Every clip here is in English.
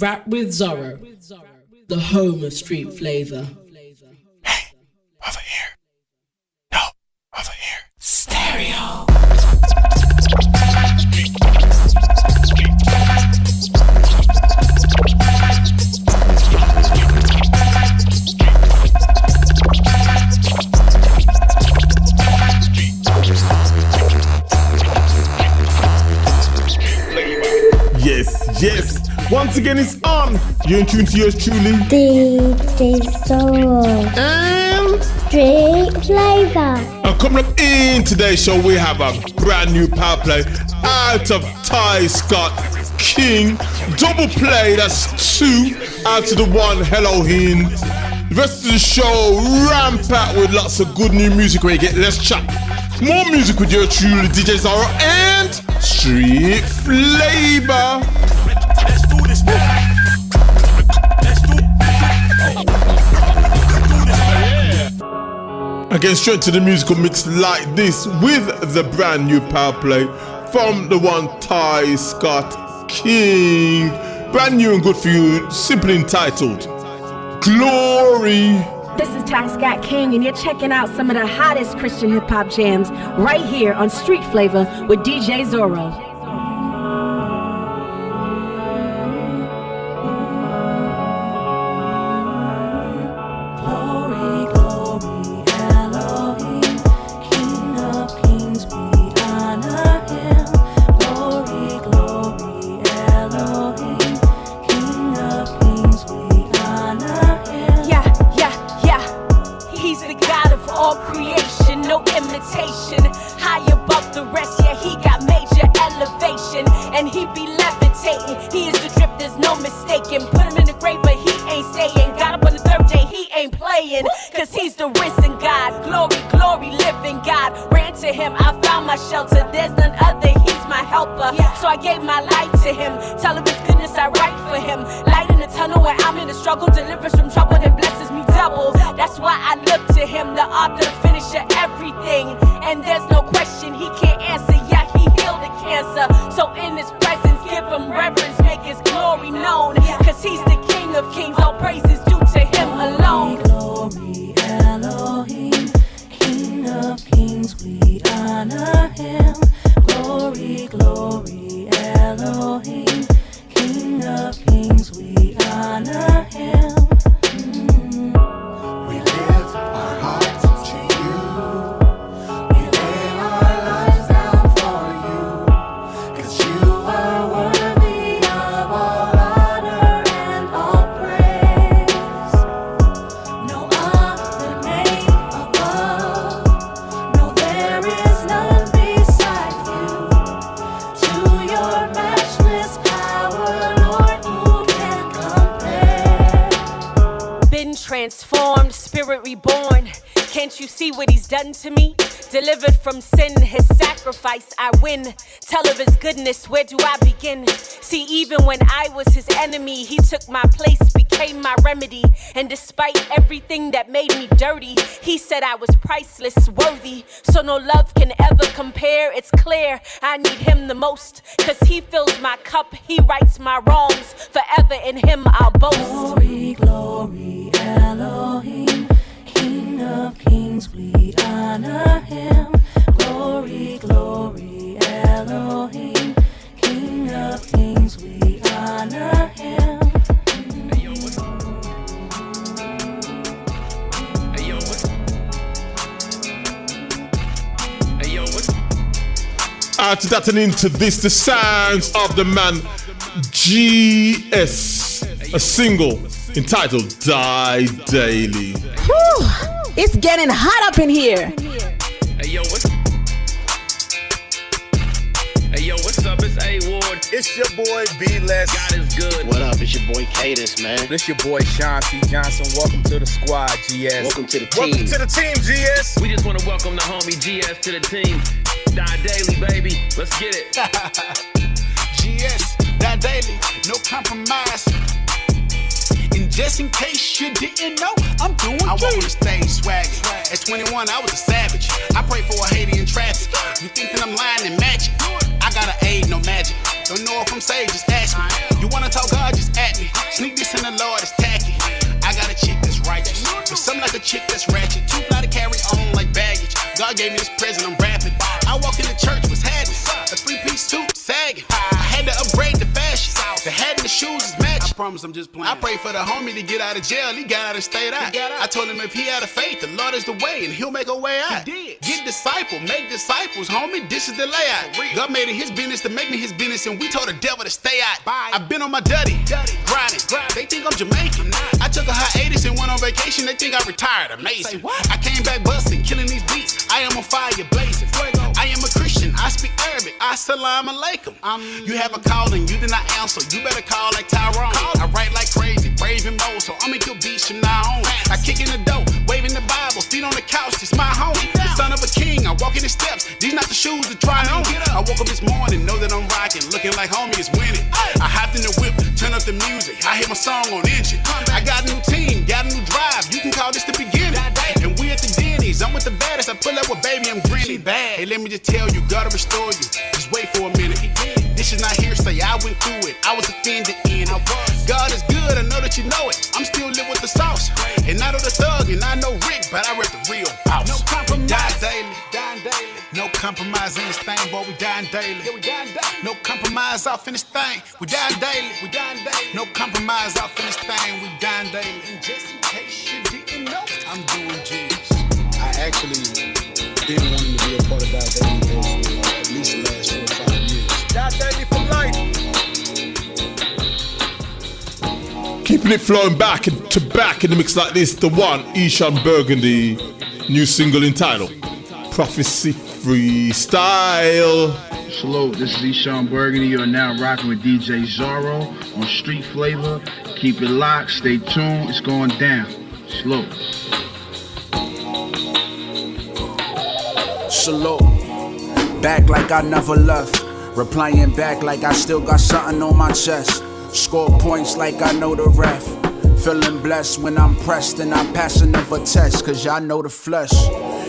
Rap with Zorro, the home of street flavor. Hey, over here. No, over here. Stereo. Yes, once again it's on. You're in tune to yours truly, DJ Zorro and Street Flavor. And coming up in today's show, we have a brand new power play out of Ty Scott King. Double play, that's 2 out of the 1 Elohin. The rest of the show rampant with lots of good new music where you get less chat. More music with your truly DJ Zorro and Street Flavor. Let's do this now. Again, straight to the musical mix like this with the brand new power play from the one Ty Scott King. Brand new and good for you, simply entitled Glory. This is Ty Scott King, and you're checking out some of the hottest Christian hip-hop jams right here on Street Flavor with DJ Zorro. Transformed, spirit reborn. Can't you see what he's done to me? Delivered from sin, his sacrifice I win. Tell of his goodness, where do I begin? See, even when I was his enemy, he took my place, became my remedy. And despite everything that made me dirty, he said I was priceless, worthy. So no love can ever compare. It's clear I need him the most, 'cause he fills my cup, he rights my wrongs. Forever in him I'll boast. Glory, glory, Elohim, King of kings, we honor him. Glory, glory, Elohim, King of kings, we honor him. To Datin into this, the sounds of the man GS, a single entitled Die Daily. Whew, it's getting hot up in here. Hey yo, what's up? It's A-Ward. It's your boy B-Less. God is good. What up? It's your boy Cadence, man. This your boy Sean C. Johnson. Welcome to the squad, GS. Welcome to the team. Welcome to the team, GS. We just want to welcome the homie GS to the team. Die Daily, baby. Let's get it. GS, Die Daily, no compromise. And just in case you didn't know, I'm doing I walk on the stage swagging. At 21, I was a savage. I pray for a Haiti in traffic. You thinking I'm lying and magic? I got an aid, no magic. Don't know if I'm saved, just ask me. You wanna talk God, just at me. chick that's ratchet, too fly to carry on like baggage. God gave me this present, I'm rapping. I walk in the church, was having a 3-piece suit, sagging. I had to upgrade the fashion. The hat and the shoes is matching. I promise I'm just playing. I pray for the homie to get out of jail. He got out and stayed out. I told him if he had a faith, the Lord is the way, and he'll make a way out. He did. Get disciple, make disciples, homie. This is the layout. God made it his business to make me his business, and we told the devil to stay out. I've been on my dirty, grinding. They think I'm Jamaican. I took a hiatus and went on vacation. They think I retired. Amazing. I came back busting, killing these beats. I am on fire, blazing. I am a Christian. I speak Arabic. Assalamu alaikum. You have a calling, you did not answer. You better call like Tyrone. I write like crazy, brave and bold, so I'ma kill beats from now on. I kick in the dough, waving the Bible, feet on the couch, it's my home. The son of a king, I walk in the steps, these not the shoes to try on. I woke up this morning, know that I'm rocking, looking like homie is winning. I hopped in the whip, turn up the music, I hear my song on engine. I got a new team, got a new drive, you can call this the beginning. And we at the Denny's, I'm with the baddest, I pull up with baby, I'm grinning. Hey, let me just tell you, gotta restore you, just wait for a minute. This is not hearsay, I went through it, I was offended in it. God is good, I know that you know it, I'm still live with the sauce. And I know the thug, and I know Rick, but I rep the real boss. No compromise, dying daily. No compromise in this thing, boy, we dying daily. Yeah, we dying daily. No compromise off in this thing, we dying daily. No compromise off in this thing, we dying daily. And just in case you didn't know, I'm doing Jesus. I actually been wanting to be a part of Die Daily for at least the last 4 or 5 years. Die Daily for life. Keeping it flowing back to back in the mix like this, the one, Eshon Burgundy, new single entitled Profitcy Freestyle. Salute, this is Eshon Burgundy. You're now rocking with DJ Zorro on Street Flavor. Keep it locked, stay tuned, it's going down. Salute. Salute, back like I never left. Replying back like I still got something on my chest. Score points like I know the ref. Feeling blessed when I'm pressed and I pass another test. Cause y'all know the flesh.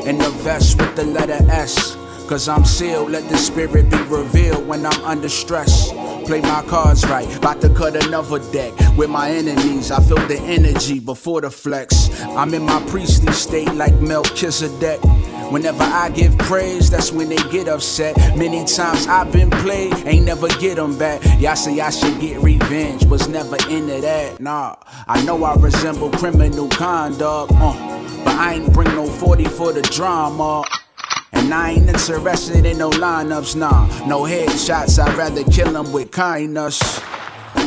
In the vest with the letter S. Cause I'm sealed, let the spirit be revealed when I'm under stress. Play my cards right, about to cut another deck. With my enemies, I feel the energy before the flex. I'm in my priestly state like Melchizedek. Whenever I give praise, that's when they get upset. Many times I've been played, ain't never get them back. Y'all say I should get revenge, was never into that. Nah, I know I resemble criminal conduct, but I ain't bring no 40 for the drama. And I ain't interested in no lineups, nah. No headshots, I'd rather kill them with kindness.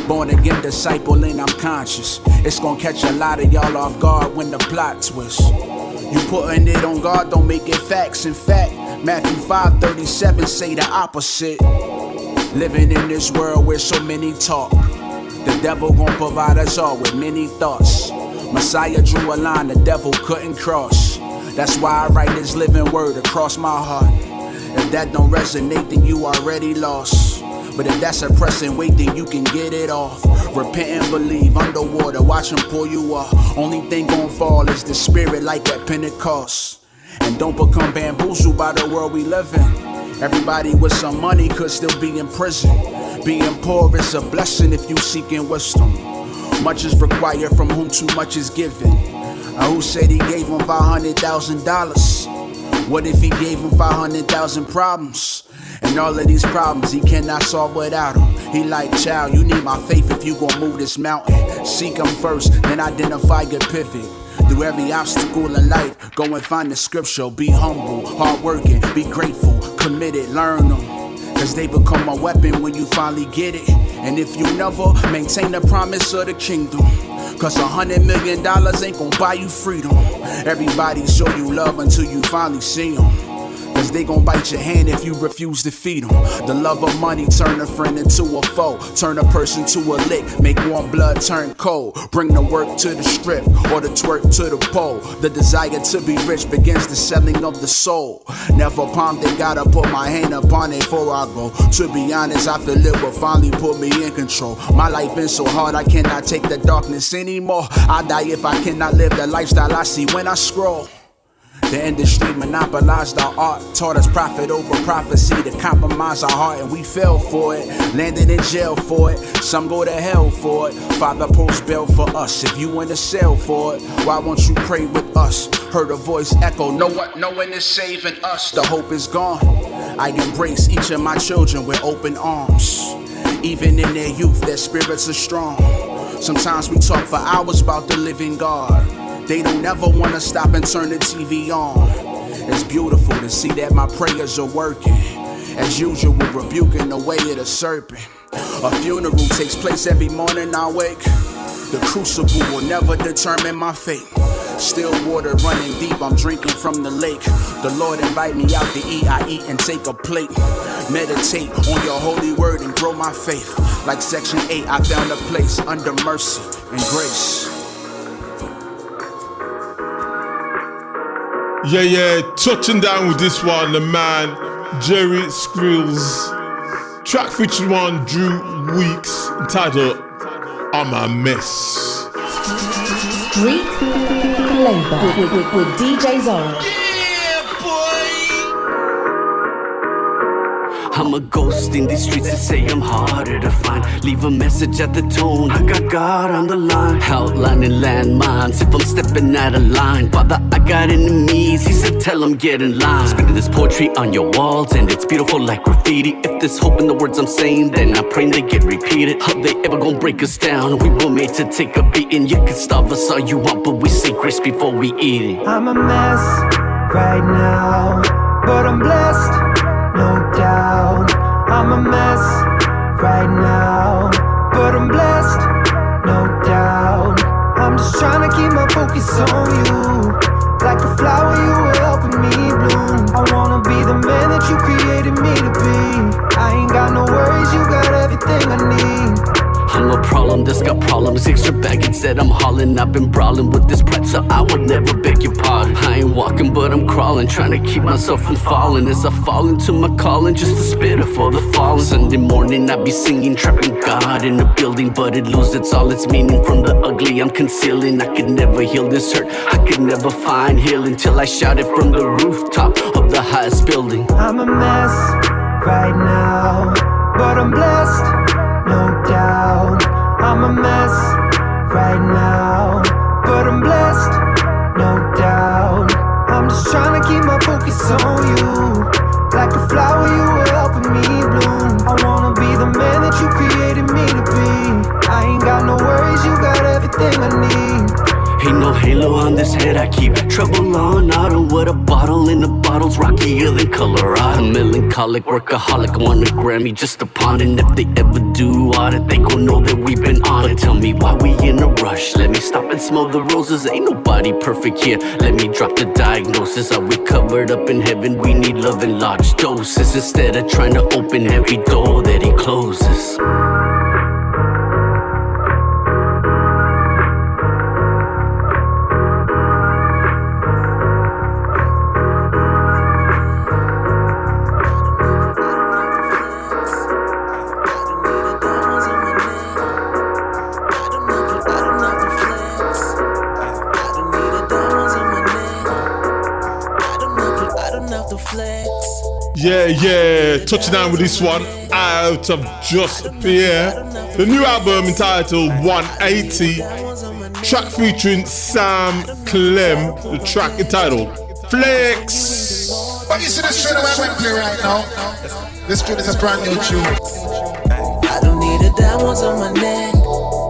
Born again disciple and I'm conscious. It's gonna catch a lot of y'all off guard when the plot twists. You putting it on God, don't make it facts. In fact, Matthew 5:37 say the opposite. Living in this world where so many talk, the devil gon' provide us all with many thoughts. Messiah drew a line the devil couldn't cross. That's why I write this living word across my heart. If that don't resonate, then you already lost. But if that's a pressing weight, then you can get it off. Repent and believe, underwater, watch him pull you up. Only thing gon' fall is the spirit like at Pentecost. And don't become bamboozled by the world we live in. Everybody with some money could still be in prison. Being poor is a blessing if you seeking wisdom. Much is required from whom too much is given. Who said he gave him $500,000? What if he gave him 500,000 problems? And all of these problems he cannot solve without him. He like, child, you need my faith if you gon' move this mountain. Seek him first, then identify your pivot. Through every obstacle in life, go and find the scripture. Be humble, hardworking, be grateful, committed, learn them. Cause they become a weapon when you finally get it. And if you never maintain the promise of the kingdom, cause $100 million ain't gon' buy you freedom. Everybody show you love until you finally see them. Cause they gon' bite your hand if you refuse to feed them. The love of money turn a friend into a foe. Turn a person to a lick, make warm blood turn cold. Bring the work to the strip or the twerk to the pole. The desire to be rich begins the selling of the soul. Never palm, they gotta put my hand upon it before I go. To be honest, I feel it will finally put me in control. My life been so hard, I cannot take the darkness anymore. I die if I cannot live the lifestyle I see when I scroll. The industry monopolized our art, taught us profit over prophecy to compromise our heart, and we fell for it. Landed in jail for it, some go to hell for it. Father posts bail for us, if you in the cell for it. Why won't you pray with us? Heard a voice echo, no one is saving us. The hope is gone. I embrace each of my children with open arms. Even in their youth, their spirits are strong. Sometimes we talk for hours about the living God. They don't ever want to stop and turn the TV on. It's beautiful to see that my prayers are working. As usual, rebuking the way of the serpent. A funeral takes place every morning I wake. The crucible will never determine my fate. Still water running deep, I'm drinking from the lake. The Lord invite me out to eat, I eat and take a plate. Meditate on your holy word and grow my faith. Like section 8, I found a place under mercy and grace. Yeah, touching down with this one, the man, Gerry Skrillz. Track featured one, Drew Weeks, entitled, I'm a Mess. Street Flavor with DJ Zorro. I'm a ghost in these streets, they say I'm harder to find. Leave a message at the tone, I got God on the line. Outlining landmines if I'm stepping out of line. Father, I got enemies, he said tell them get in line. Spinning this poetry on your walls and it's beautiful like graffiti. If there's hope in the words I'm saying, then I pray they get repeated. How they ever gonna break us down? We were made to take a beating. You can starve us all you want, but we say grace before we eat it. I'm a mess right now, but I'm blessed. No doubt, I'm a mess right now, but I'm blessed, no doubt. I'm just trying to keep my focus on you. Like a flower, you were helping me bloom. I wanna be the man that you created me to be. I ain't got no worries, you got everything I need. I'm a problem that's got problems. Extra baggage that I'm hauling. I've been brawling with this pride, so I would never beg your pardon. I ain't walking, but I'm crawling, trying to keep myself from falling. As I fall into my calling, just to spit it for the fallen. Sunday morning, I be singing, trapping God in a building, but it loses all its meaning from the ugly I'm concealing. I could never heal this hurt. I could never find healing till I shout it from the rooftop of the highest building. I'm a mess right now, but I'm blessed. No doubt, I'm a mess right now, but I'm blessed, no doubt. I'm just trying to keep my focus on you. Like a flower, you were helping me bloom. I wanna be the man that you created me to be. I ain't got no worries, you got everything I need. Ain't no halo on this head, I keep trouble on autumn. With a bottle in the bottle's rockier than Colorado. Melancholic, workaholic, want a Grammy just a pawn. And if they ever do audit, they gon' know that we've been on it. Tell me why we in a rush, let me stop and smell the roses. Ain't nobody perfect here, let me drop the diagnosis. Are we covered up in heaven? We need love in large doses, instead of trying to open every door that he closes. Yeah, touching down with this one out of JustPierre. The new album entitled 180. Track featuring SamClem. The track entitled Flex. But you see this tune I'm going to play right now? This tune is a brand new tune. I don't need a diamonds on my neck.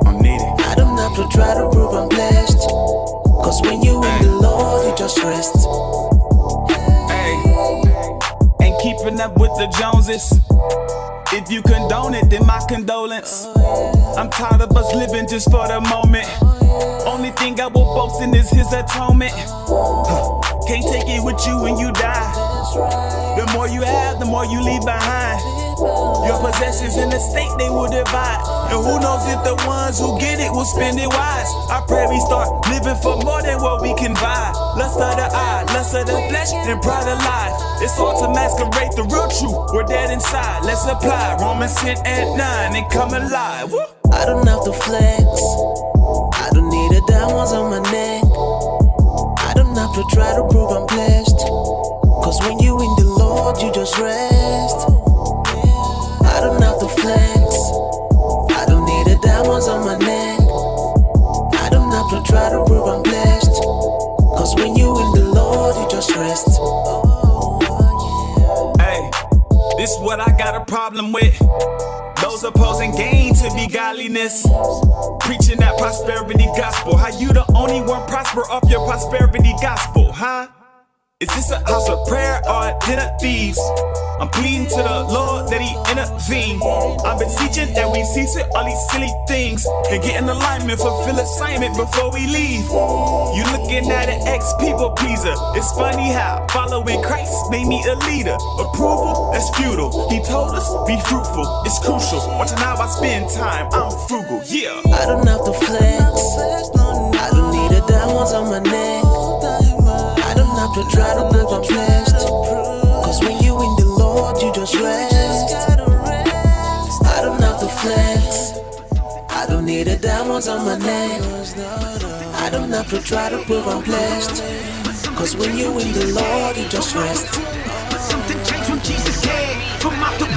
I'm needed. I don't have to try to prove I'm blessed. Cause when you in the Lord, you just rest. Keeping up with the Joneses. If you condone it, then my condolence. I'm tired of us living just for the moment. Only thing I will boast in is his atonement. Can't take it with you when you die. The more you have, the more you leave behind. Your possessions in the state, they will divide. And who knows if the ones who get it will spend it wise. I pray we start living for more than what we can buy. Lust of the eye, lust of the flesh, and pride of life. It's hard to masquerade the real truth. We're dead inside. Let's apply Romans 10 and 9 and come alive. Woo. I don't have to flex. I don't need a diamonds on my neck. I don't have to try to prove I'm blessed. Cause when you in the Lord, you just rest. I don't have to flex. I don't need the diamonds on my neck. I don't have to try to prove I'm blessed. Cause when you in the Lord, you just rest. Hey, this is what I got a problem with. Those opposing gain to be godliness. Preaching that prosperity gospel. How you the only one prosper off your prosperity gospel, huh? Is this a house of prayer or a den of thieves? I'm pleading to the Lord that he intervene. I'm beseeching that we cease with all these silly things and get in alignment, fulfill assignment before we leave. You looking at an ex-people pleaser. It's funny how following Christ made me a leader. Approval, that's futile. He told us, be fruitful, it's crucial. Watching how I spend time, I'm frugal, yeah. I don't have to flex. I don't need the diamonds on my neck. I don't have to try to prove I'm blessed. Cause when you in the Lord, you just rest. I don't have to flex. I don't need the diamonds on my neck. I don't have to try to prove I'm blessed. Cause when you in the Lord, you just rest.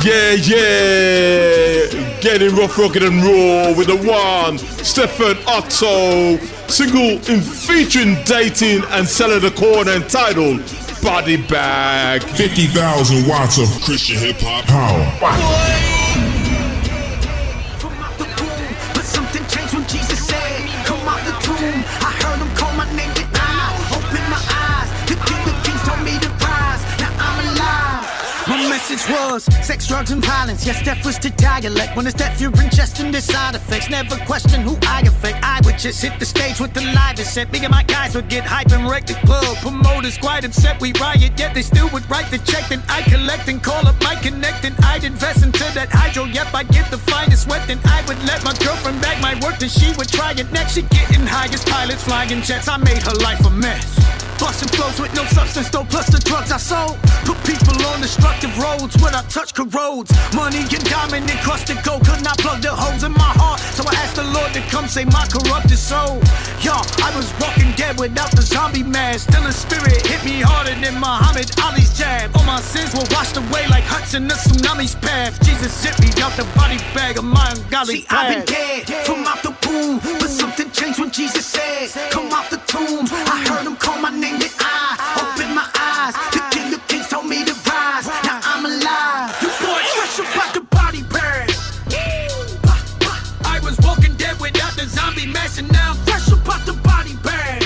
Yeah, getting rough, rocket and raw with the one StefanOtto single in featuring Datin and Selah the Corner entitled Body Bag. 50,000 watts of Christian hip hop power. From out the womb, but something changed when Jesus said, "Come out the tomb." I heard him call my name, and I opened my eyes. The King of Kings told me to rise. Now I'm alive. My message was sex, drugs, and violence. Yes, death was to dialect. When it's death, you're ingesting the side effects. Never question who I affect. I would just hit the stage with the live set. Me and my guys would get hype and wreck the club. Promoters quite upset we riot, yet they still would write the check. Then I collect and call up my connect. And I'd invest into that hydro. Yep, I get the finest sweat. Then I would let my girlfriend bag my work. Then she would try it next. She getting highest pilots flying jets. I made her life a mess. Busting flows with no substance though, plus the drugs I sold. Put people on destructive roads, what I touch corrodes. Money and diamond encrusted gold, could not plug the holes in my heart. So I asked the Lord to come save my corrupted soul. Y'all, I was walking dead without the zombie mask. Still in spirit, hit me harder than Muhammad Ali's jab. All my sins were washed away like Hudson, the tsunami's path. Jesus zipped me out the body bag of my ungodly past. I've been dead from out the womb, but something changed when Jesus said, "Come out the tomb." I heard him call my name. And I opened my eyes. The King of Kings told me to rise. Now I'm alive. You boy fresh about the body bag. I was walking dead without the zombie mask, and now I'm fresh about the body bag.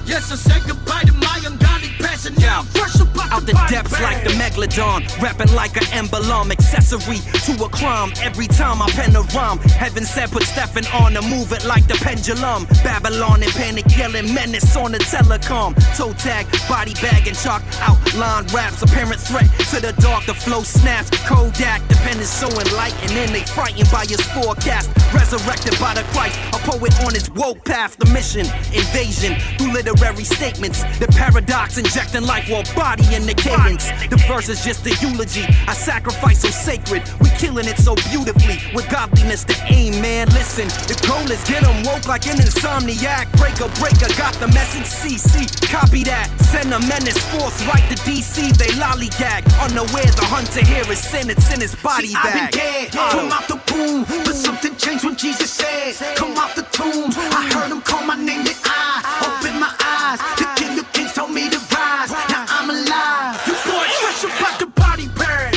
Yes, I said goodbye to my ungodly past, and now I'm fresh about out the the body depths bag. like the megalodon, rapping like an emblem, accessory to a crime. Every time I pen a rhyme, heaven said put Stefan on to move it like the pendulum. Babylon and panic yelling menace on the telecom. Toe tag, body bag and chalk outline raps. Apparent threat to the dark, the flow snaps. Kodak, the pen is so enlightened and they frightened by his forecast. Resurrected by the Christ, a poet on his woke path. The mission, invasion through literary statements. The paradox, injecting life while body in the cadence. The verse is just a eulogy. I sacrifice so sacred. We killing it so beautifully with godliness to aim, man. Listen, the goal is get them woke like an insomniac. Breaker, got the message. CC, copy that. Send a menace forth right to DC. They lollygag. Unaware the hunter here is sin. It's in his body bag. I've been dead from out the womb, but something changed when Jesus said, "Come out the tomb." I heard him call my name, and I opened my eyes. The King of Kings told me to rise. Now I'm alive. You boy fresh about the body bag.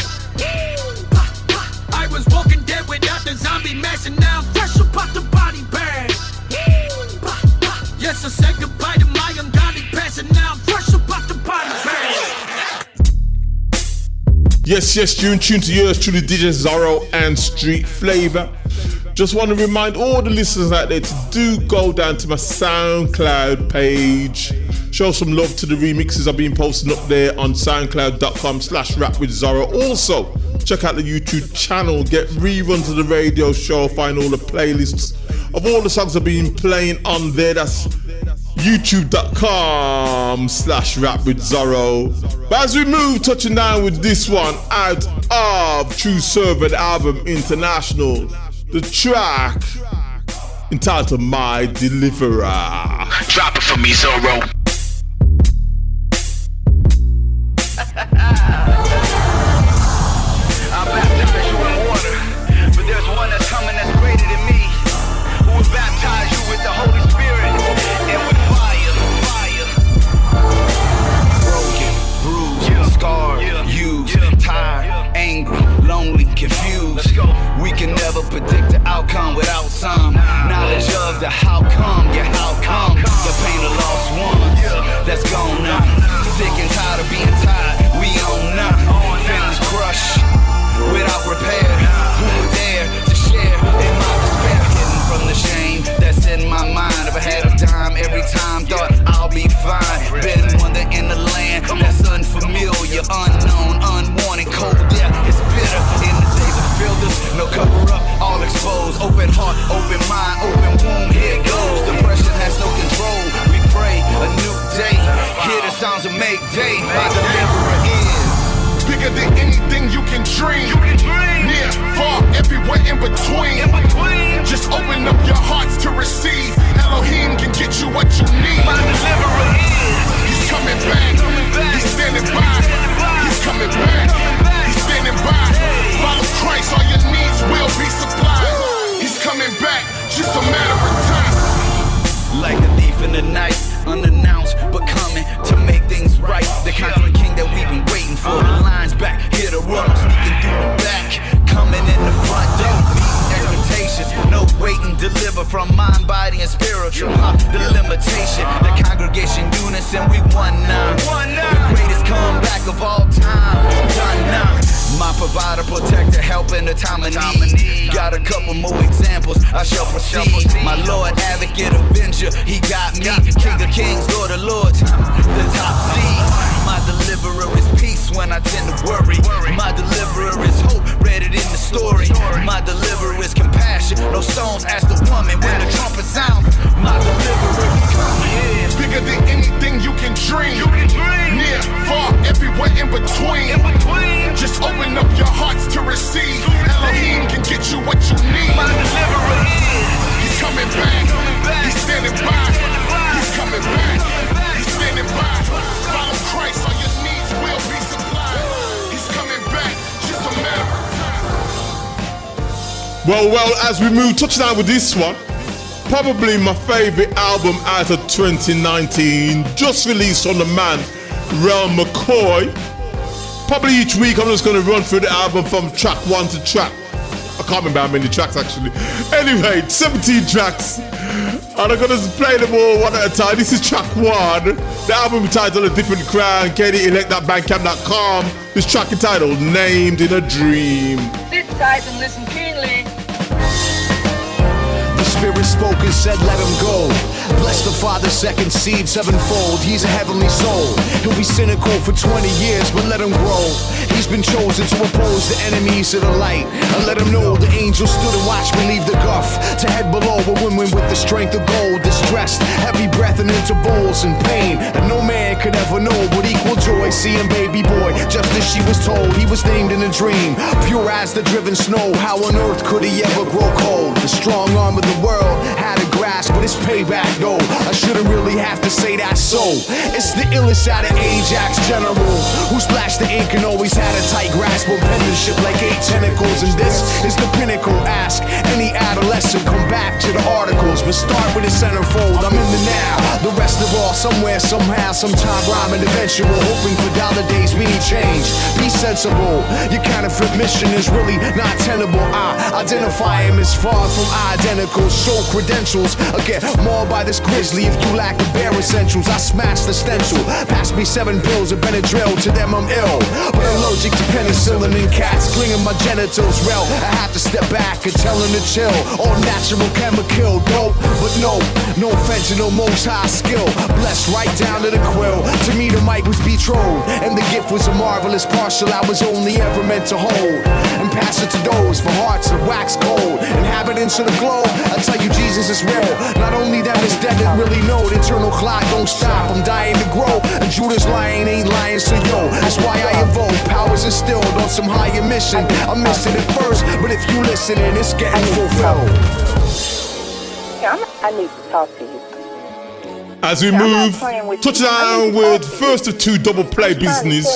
I was walking dead without the zombie mask, and now I'm fresh about the body bag. Yes, I said goodbye to my ungodly past, and now I'm fresh about the body bag. Yes, you're in tune to yours truly, DJ Zorro and Street Flava. Just want to remind all the listeners out there to do go down to my SoundCloud page. Show some love to the remixes I've been posting up there on soundcloud.com/rapwithzorro. Also, check out the YouTube channel, get reruns of the radio show, find all the playlists of all the songs I've been playing on there. That's youtube.com/rapwithzorro. But as we move, touching down with this one out of Tru-Serva, the album International, the track entitled My Deliverer. Drop it for me, Zorro. I baptize you in water, but there's one that's coming that's greater than me, who will baptize you with the Holy Spirit and with fire. Broken, bruised, scarred, used, tired, angry, lonely, confused. We can never predict the outcome without some knowledge of the how come, yeah, how come. The pain of lost ones, that's gone now. Sick and tired of being tired, we own now. Feelings crushed without repair. Who were there to share in my despair? Hidden from the shame that's in my mind. If I had a dime every time, thought I'll be fine. Been wonder in the land that's unfamiliar, unknown, unwanted, cold. Yeah, it's bitter in the days of filters. No cover up, all exposed. Open heart, open mind, open womb. Here it goes. Depression has no control. We pray a new day. Hear the sounds of make day. My deliverer is bigger than anything you can dream. Near, far, everywhere in between. Just open up your hearts to receive. Elohin can get you what you need. My deliverer is. He's coming back. He's standing by. He's coming back. He's standing by. Follow Christ, all your needs will be supplied. He's coming back, just a matter of time. Like a thief in the night, unannounced but coming to make things right. The conquering king that we've been waiting for. The line's back, here to run, I'm sneaking through the back. Coming in the front, don't meet expectations. No waiting, deliver from mind, body, and spiritual. The limitation, the congregation unison, we won now. The greatest comeback of all time, done now. My provider, protector, help in the time of need. Got a couple more examples, I shall proceed. My Lord, advocate, avenger, he got me. King of kings, Lord of lords, the top seed. My deliverer is peace when I tend to worry. My deliverer is hope, read it in the story. My deliverer is compassion, no stones, ask the woman when the trumpet sounds. My deliverer is coming. Bigger than anything you can dream. Near, far, everywhere in between. Just open up your hearts to receive. Elohim can get you what you need. My deliverer is. He's coming back. He's standing by. He's coming back. He's standing by. Follow Christ, all your needs will be supplied. He's coming back, just a matter of time. Well, as we move touchdown with this one, probably my favorite album out of 2019, just released from the man, McCoy. Probably each week I'm just going to run through the album from track 1 to track. I can't remember how many tracks actually. Anyway, 17 tracks. And I'm going to play them all one at a time. This is track 1. The album entitled A Different Crown. KDElect.bandcamp.com. This track entitled Named in a Dream. Sit tight and listen keenly. Spirit spoke and said, let him go. Bless the Father, second seed, sevenfold. He's a heavenly soul. He'll be cynical for 20 years, but let him grow. He's been chosen to oppose the enemies of the light. And let him know the angels stood and watched me leave the guff. To head below a woman with the strength of gold. Distressed, heavy breath and intervals and pain. And no man could ever know what equal joy. Seeing baby boy, just as she was told. He was named in a dream, pure as the driven snow. How on earth could he ever grow cold? The strong arm of the world had a grasp, but it's payback though. I shouldn't really have to say that so. It's the illest out of Ajax general, who splashed the ink and always had a tight grasp on penmanship like 8 tentacles. And this is the pinnacle. Ask any adolescent, come back to the articles, but start with a centerfold. I'm in the now, the rest of all somewhere, somehow, sometime rhyming eventual, hoping for dollar days meaning change. Be sensible, your counterfeit mission is really not tenable. I identify him as far from identical. Show credentials, I get mauled by this grizzly if you lack the bare essentials. I smash the stencil, pass me 7 pills of Benadryl, to them I'm ill, but allergic to penicillin and cats clinging my genitals. Well, I have to step back and tell them to chill. All natural chemical dope, but no fentanyl, most high skill. Blessed right down to the quill. To me the mic was betrothed, and the gift was a marvelous parcel I was only ever meant to hold. And pass it to those for hearts that wax cold, inhabitants of the globe. I tell you Jesus is real. Not only them is dead that really know the eternal clock don't stop. I'm dying to grow, and Judas lying ain't lying, so yo, that's why I evoke powers instilled on some higher mission. I missed it at first, but if you listening, it's getting fulfilled. I need to talk to you. As we move, touch down with first of two double play business.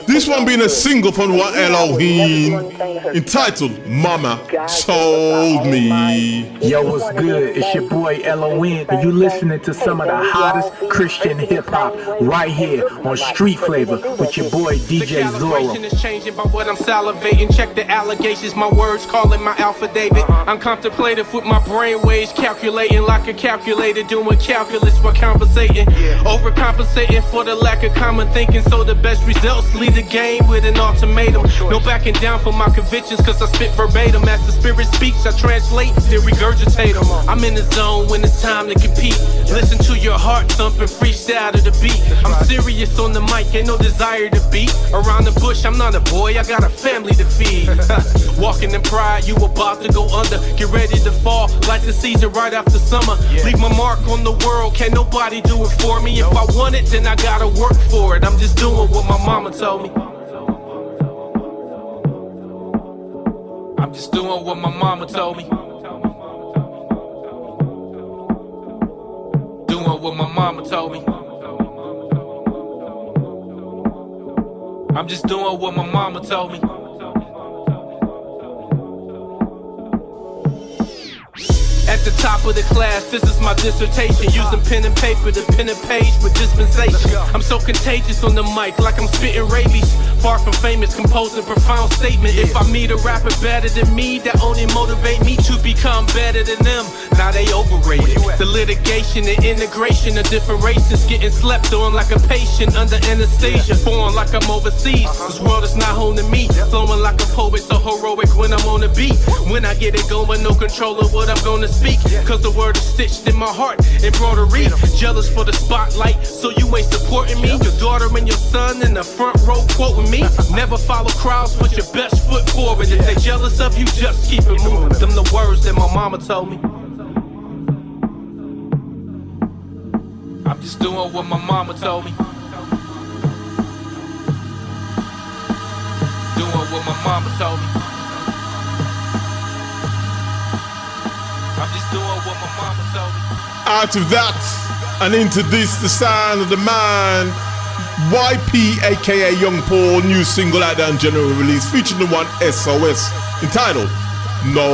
This one being a single from one Elohin, entitled Momma Told Me. Yo, what's good? It's your boy Elohin, and you listening to some of the hottest Christian hip hop right here on Street Flavor with your boy DJ Zorro. Is changing by what I'm salivating. Check the allegations, my words calling my Alpha David. I'm contemplative with my brain waves, calculating like a calculator, doing calculus while compensating. Overcompensating for the lack of common thinking. So the best results lead the game with an ultimatum. No backing down for my convictions, cause I spit verbatim. As the spirit speaks, I translate, then regurgitate them. I'm in the zone when it's time to compete. Listen to your heart thumping, freestyle to the beat. I'm serious on the mic, ain't no desire to beat around the bush. I'm not a boy, I got a family to feed. Walking in pride, you about to go under. Get ready to fall like the season right after summer. Leave my mark on the world, can't nobody do it for me. If I want it, then I gotta work for it. I'm just doing what my mama told me. I'm just doing what my mama told me. Doing what my mama told me. I'm just doing what my mama told me. At the top of the class, this is my dissertation. Using pen and paper to pen a page with dispensation. I'm so contagious on the mic, like I'm spitting rabies. Far from famous, composing profound statement. If I meet a rapper better than me, that only motivate me to become better than them. Now they overrated. The litigation and integration of different races, getting slept on like a patient under anesthesia. Born like I'm overseas, this world is not home to me. Flowing like a poet, so heroic when I'm on the beat. When I get it going, no control of what I'm gonna speak. Cause the word is stitched in my heart, embroidery. Jealous for the spotlight, so you ain't supporting me. Your daughter and your son in the front row quoting me. Never follow crowds, put your best foot forward. If they jealous of you, just keep it moving. Them the words that my mama told me. I'm just doing what my mama told me. Doing what my mama told me. I'm just doing what my mama told me. Out of that and into this, the sound of the man YP aka Young Paul, new single out there on general release featuring the one SOS entitled No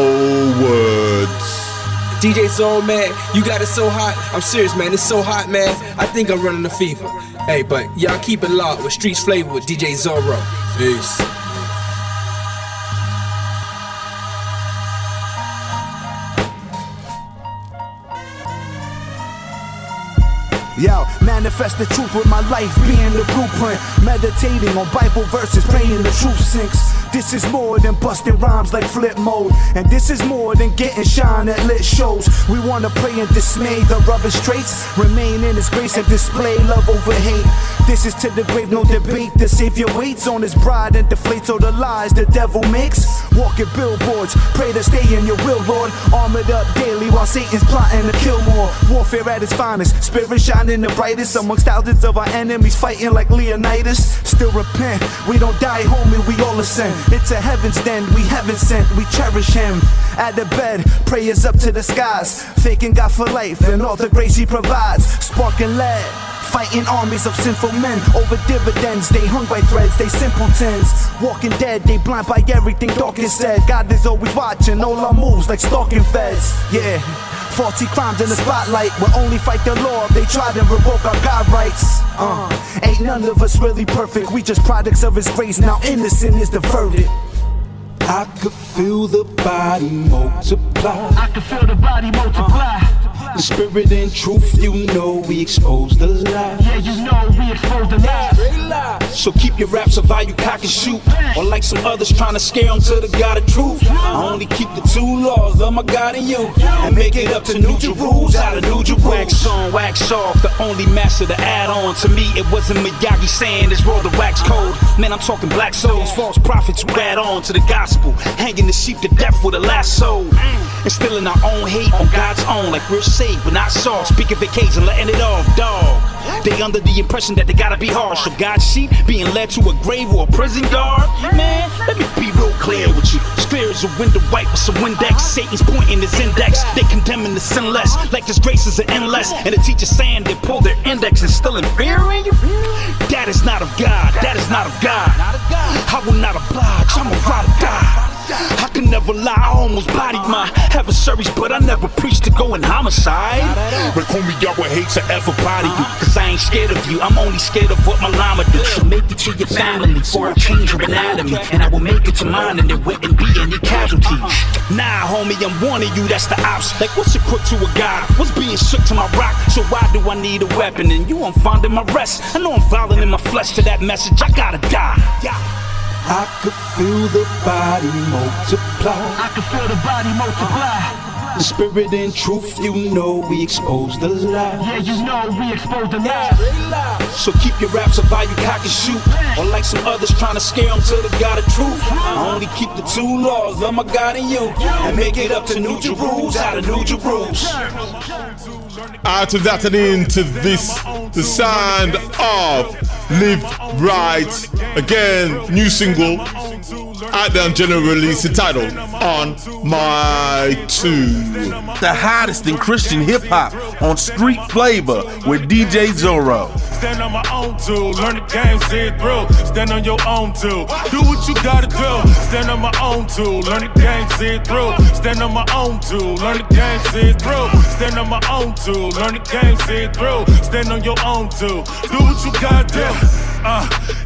Words. DJ Zorro, man, you got it so hot. I'm serious, man, it's so hot, man. I think I'm running a fever. Hey, but y'all keep it locked with Streets Flavor with DJ Zorro. Peace. Yo, manifest the truth with my life being the blueprint. Meditating on Bible verses, praying the truth sinks. This is more than busting rhymes like flip mode. And this is more than getting shine at lit shows. We wanna pray and dismay the rubbish traits. Remain in his grace and display love over hate. This is to the grave, no debate. The Savior waits on his bride and deflates all the lies the devil makes. Walking billboards, pray to stay in your will, Lord. Armored up daily while Satan's plotting to kill more. Warfare at its finest, spirit shining the brightest. Amongst thousands of our enemies fighting like Leonidas. Still repent, we don't die homie, we all ascend. It's a heaven's den, we heaven sent, we cherish him. At the bed, prayers up to the skies. Thanking God for life and all the grace he provides. Sparking lead, fighting armies of sinful men. Over dividends, they hung by threads, they simpletons. Walking dead, they blind by everything dark instead. God is always watching all our moves like stalking feds. Yeah, faulty crimes in the spotlight. We'll only fight the law if they try to revoke our God rights. Ain't none of us really perfect, we just products of his grace. Now innocent is the verdict. I could feel the body multiply. I could feel the body multiply. The spirit and truth, you know we expose the lie. Yeah, you know we expose the lie. So keep your raps of how you cock and shoot. Or like some others trying to scare them to the God of truth. I only keep the two laws of my God and you. And make it up to New Jerusalem, out of New Jerusalem. Wax on, wax off, the only master to add on. To me, it wasn't Miyagi saying this world the wax code. Man, I'm talking black souls, false prophets who add on to the gospel. Hanging the sheep to death with a lasso. Instilling our own hate on God's own, like we're saved but not soft. Speaking vacation, letting it off, dog. They under the impression that they gotta be harsh. So God's sheep being led to a grave or a prison yard. Man, let me be real clear with you. Atmosphere is a window wipe with some Windex. Satan's pointing his index. They condemning the sinless, like his grace is an endless. And the teacher saying they pull their index and still in fear in you. That is not of God. That is not of God. I will not oblige. I'm a ride or die. I can never lie, I almost bodied my adversaries, but I never preached to go in homicide. But homie, y'all would hate to ever body you, cause I ain't scared of you, I'm only scared of what my llama do. So make it to your family before I change your anatomy, and I will make it to mine and there wouldn't be any casualties. Nah, homie, I'm warning you, that's the ops. Like, what's a crook to a god? What's being shook to my rock? So why do I need a weapon? And you won't find in my rest. I know I'm violent in my flesh to that message, I gotta die. I could feel the body multiply. I could feel the body multiply. The spirit and truth, you know we expose the lie. Yeah, you know we expose the lie. So keep your raps about you cock and shoot. Or like some others trying to scare them to the God of truth. I only keep the two laws, love my God and you. And make it up to New Jerusalem, out of New Jerusalem. Out of that and into this, the sound of Live Right. Again, new single out there on general release entitled On My Tune. The hottest in Christian hip hop on Street Flavor with DJ Zorro. Stand on my own too, learn the game, see it through. Stand on your own too, do what you gotta do. Stand on my own too, learn the game, see it through. Stand on my own too, learn the game, see it through. Stand on my own too, learn the game, see it through. Stand on your own too, do what you gotta do.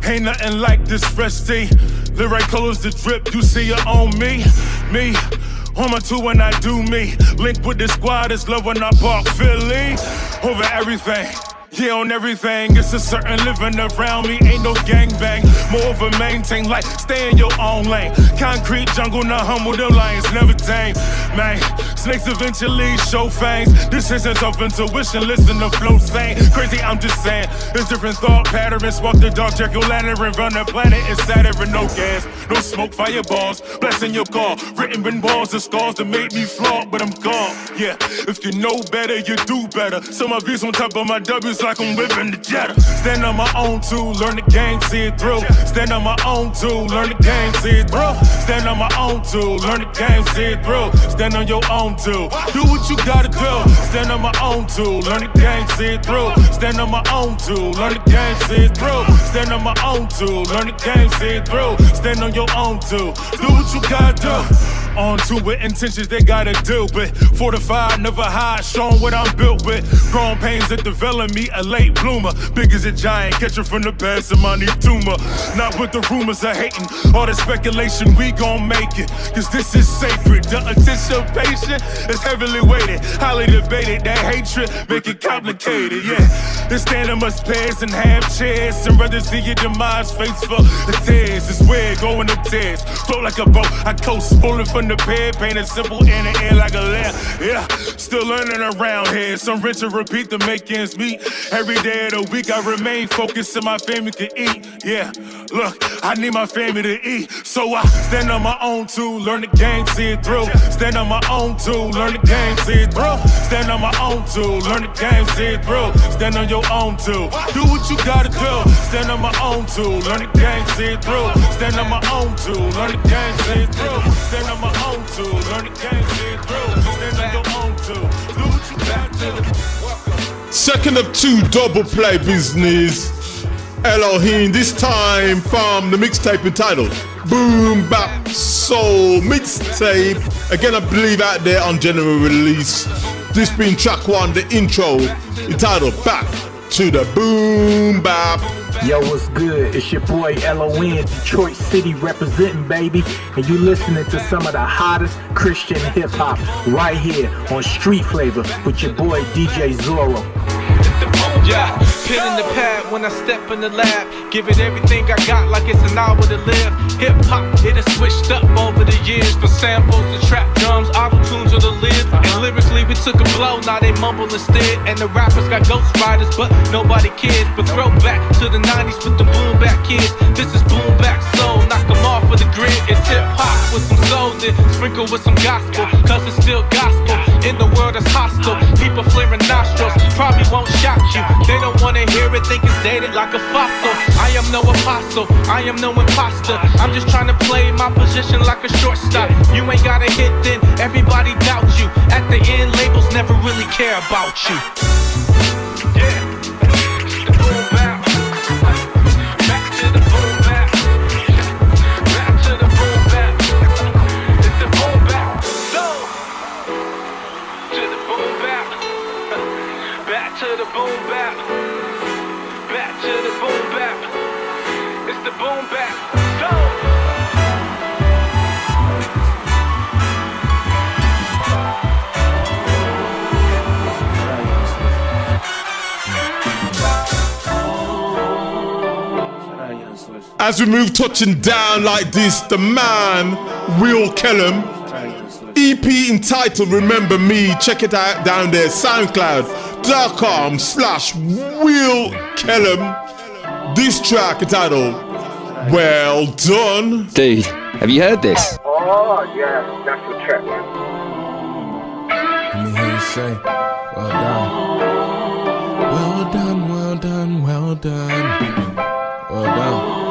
Ain't nothing like this fresh tea. Lyric colors the drip, you see it on me. On my two when I do me. Link with the squad, it's love when I bark Philly. Over everything. Yeah, on everything, it's a certain living around me, ain't no gangbang. More of a maintain, like stay in your own lane. Concrete jungle, not humble, the lions never tame. Man, snakes eventually show fangs. Decisions of intuition, listen to flow sane. Crazy, I'm just saying, there's different thought patterns. Walk the dog, jack your lantern, run the planet inside every no gas, no smoke, fireballs, blessing your car. Written in balls and scars that made me flaunt, but I'm gone. Yeah, if you know better, you do better. So my views on top of my W's like I'm whipping the Jetta. Stand on my own too, learn the game, see it through. Stand on my own too, learn the game, see it through. Stand on my own too, learn the game, see it through. Stand on your own too, do what you gotta do. Stand on my own too, learn the game, see it through. Stand on my own too, learn the game, see it through. Stand on my own too, learn the game, see it through. Stand on your own too, do what you gotta do. On to with intentions they gotta deal with. Fortified, never hide, showing what I'm built with. Growing pains that develop me, a late bloomer. Big as a giant, catching from the best of my new tumor. Not with the rumors of hating, all the speculation, we gon' make it. Cause this is sacred, the anticipation is heavily weighted. Highly debated, that hatred make it complicated, yeah. This standing must pairs and have chairs. And rather see your demise face for the tears. It's weird, going up tears. Float like a boat, I coast, pulling from the bed, painted simple in the air like a lamp. Yeah, still learning around here. Some rich and repeat to make ends meet. Every day of the week I remain focused so my family can eat. Yeah, look, I need my family to eat. So I stand on my own too, learn the game, see it through. Stand on my own too, learn the game, see it through. Stand on my own too, learn the game, see it through. Stand on your own too, do what you gotta do. Stand on my own too, learn the game, see it through. Stand on my own too, learn the game, see it through. Stand on my own too, learn the game, see it through. Stand on your own too, do what you gotta do. Second of two double play business. Elohin, this time from the mixtape entitled Boom Bap Soul Mixtape. Again, I believe out there on general release. This being track one, the intro entitled Back to the Boom Bap. Yo, what's good? It's your boy Elohin, Detroit City representing, baby. And you listening to some of the hottest Christian hip hop right here on Street Flavor with your boy DJ Zorro. Yeah, pen in the pad when I step in the lab. Give it everything I got like it's an hour to live. Hip hop, it has switched up over the years. From samples to trap drums, auto-tunes on the lid. And lyrically we took a blow, now they mumble instead. And the rappers got ghost riders, but nobody cares. But throw back to the 90s with the boom back kids. This is boom back soul, knock them off of the grid. It's hip hop with some soul, then sprinkle with some gospel. Cause it's still gospel in the world that's hostile. People flaring nostrils, probably won't shock you. They don't wanna hear it, think it's dated like a fossil. I am no apostle, I am no imposter. I'm just trying to play my position position like a shortstop. You ain't got a hit, then everybody doubt you. At the end, labels never really care about you. Yeah. As we move touching down like this, the man, Kellum, EP entitled Remember Me. Check it out down there, SoundCloud.com/Kellum. This track entitled Well Done. Dude, have you heard this? Oh, yeah, that's the track. Let me hear you say, well done. Well done, well done, well done. Well done.